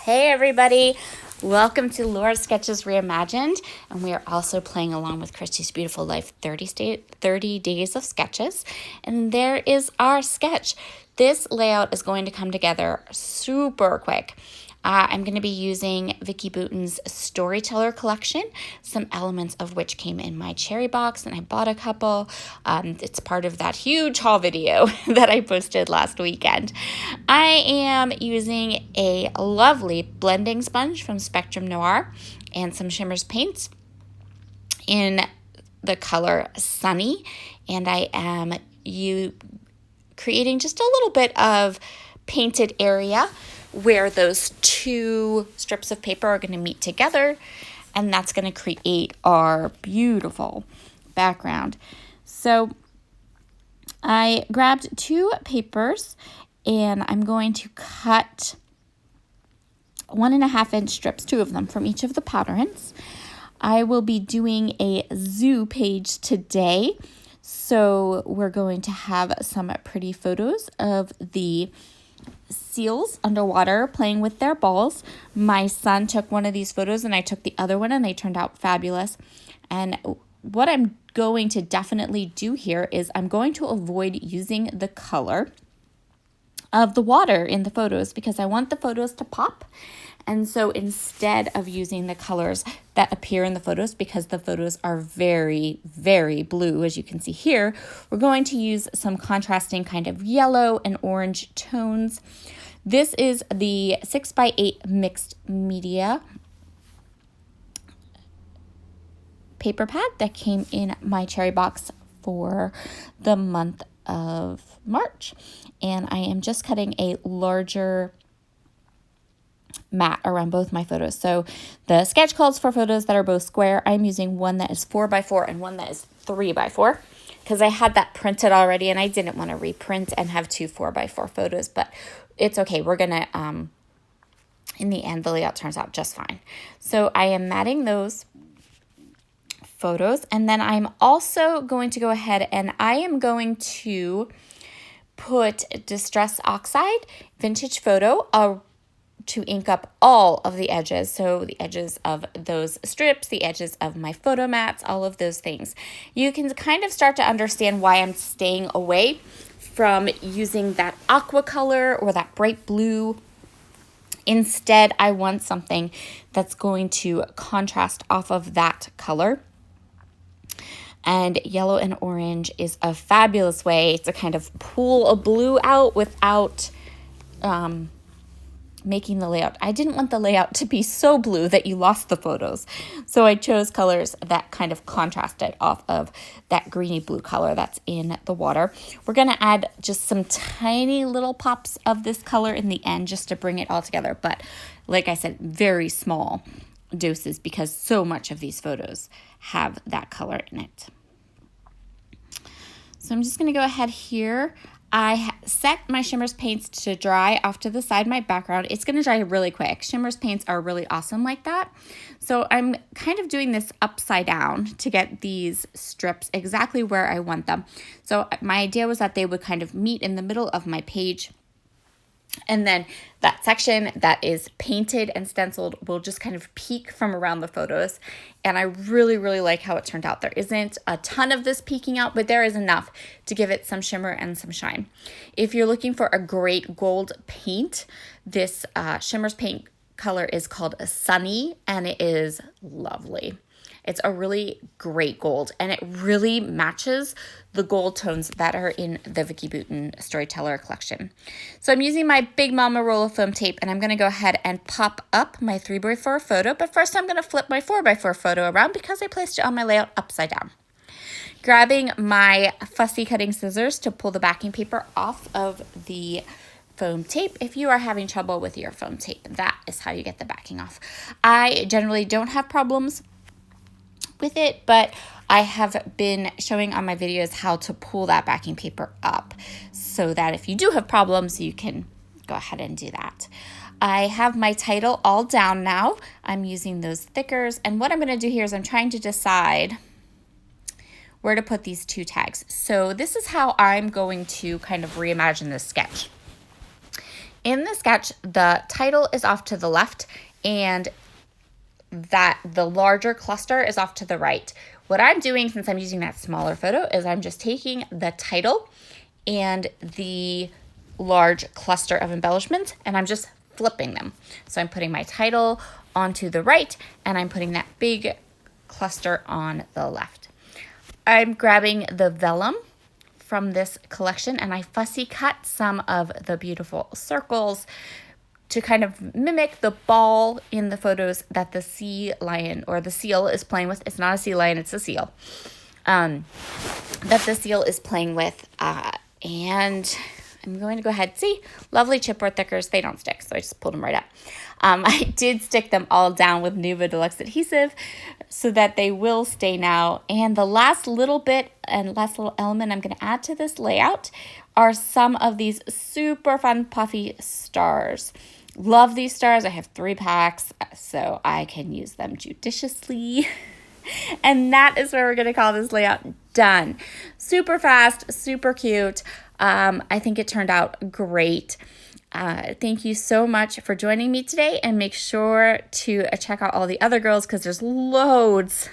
Hey everybody, welcome to Laura's Sketches Reimagined, and we are also playing along with Christy's Beautiful Life 30 Days of Sketches, and there is our sketch. This layout is going to come together super quick. I'm going to be using Vicki Boutin's Storyteller collection, some elements of which came in my cherry box, and I bought a couple. It's part of that huge haul video that I posted last weekend. I am using a lovely blending sponge from Spectrum Noir and some Shimmers paints in the color Sunny, and I am creating just a little bit of painted area where those two strips of paper are going to meet together, and that's going to create our beautiful background. So I grabbed two papers and I'm going to cut 1.5 inch strips, two of them from each of the patterns. I will be doing a zoo page today, so we're going to have some pretty photos of the seals underwater playing with their balls. My son took one of these photos and I took the other one, and they turned out fabulous. And what I'm going to definitely do here is I'm going to avoid using the color of the water in the photos because I want the photos to pop. And so instead of using the colors that appear in the photos, because the photos are very, very blue, as you can see here, we're going to use some contrasting kind of yellow and orange tones. This is the 6x8 mixed media paper pad that came in my cherry box for the month of March. And I am just cutting a larger mat around both my photos. So the sketch calls for photos that are both square. I'm using one that is 4x4 and one that is 3x4 because I had that printed already and I didn't want to reprint and have two 4x4 photos, but it's okay. We're going to, in the end, the layout turns out just fine. So I am matting those photos, and then I'm also going to go ahead and I am going to put Distress Oxide Vintage Photo to ink up all of the edges. So the edges of those strips, the edges of my photo mats, all of those things. You can kind of start to understand why I'm staying away from using that aqua color or that bright blue. Instead, I want something that's going to contrast off of that color. And yellow and orange is a fabulous way to kind of pull a blue out without making the layout. I didn't want the layout to be so blue that you lost the photos. So I chose colors that kind of contrasted off of that greeny blue color that's in the water. We're going to add just some tiny little pops of this color in the end just to bring it all together. But like I said, very small doses because so much of these photos have that color in it. So I'm just going to go ahead here. I set my Shimmers paints to dry off to the side of my background. It's going to dry really quick. Shimmers paints are really awesome like that. So I'm kind of doing this upside down to get these strips exactly where I want them. So my idea was that they would kind of meet in the middle of my page. And then that section that is painted and stenciled will just kind of peek from around the photos. And I really, really like how it turned out. There isn't a ton of this peeking out, but there is enough to give it some shimmer and some shine. If you're looking for a great gold paint, this Shimmers paint color is called Sunny, and it is lovely. It's a really great gold, and it really matches the gold tones that are in the Vicki Boutin Storyteller collection. So I'm using my Big Mama roll of foam tape, and I'm going to go ahead and pop up my 3x4 photo, but first I'm going to flip my 4x4 photo around because I placed it on my layout upside down. Grabbing my fussy cutting scissors to pull the backing paper off of the foam tape. If you are having trouble with your foam tape, that is how you get the backing off. I generally don't have problems with it, but I have been showing on my videos how to pull that backing paper up so that if you do have problems, you can go ahead and do that. I have my title all down now. I'm using those thickers, and what I'm going to do here is I'm trying to decide where to put these two tags. So this is how I'm going to kind of reimagine this sketch. In the sketch, the title is off to the left and that the larger cluster is off to the right. What I'm doing, since I'm using that smaller photo, is I'm just taking the title and the large cluster of embellishments and I'm just flipping them. So I'm putting my title onto the right and I'm putting that big cluster on the left. I'm grabbing the vellum from this collection and I fussy cut some of the beautiful circles to kind of mimic the ball in the photos that the sea lion or the seal is playing with. It's not a sea lion, it's a seal. That the seal is playing with. And I'm going to go ahead. See, lovely chipboard thickers. They don't stick, so I just pulled them right up. I did stick them all down with Nuva Deluxe adhesive so that they will stay now. And the last little bit and last little element I'm going to add to this layout are some of these super fun puffy stars. Love these stars. I have 3 packs, so I can use them judiciously. And that is where we're going to call this layout done. Super fast, super cute. I think it turned out great. Thank you so much for joining me today, and make sure to check out all the other girls because there's loads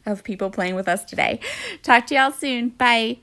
of people playing with us today. Talk to y'all soon. Bye.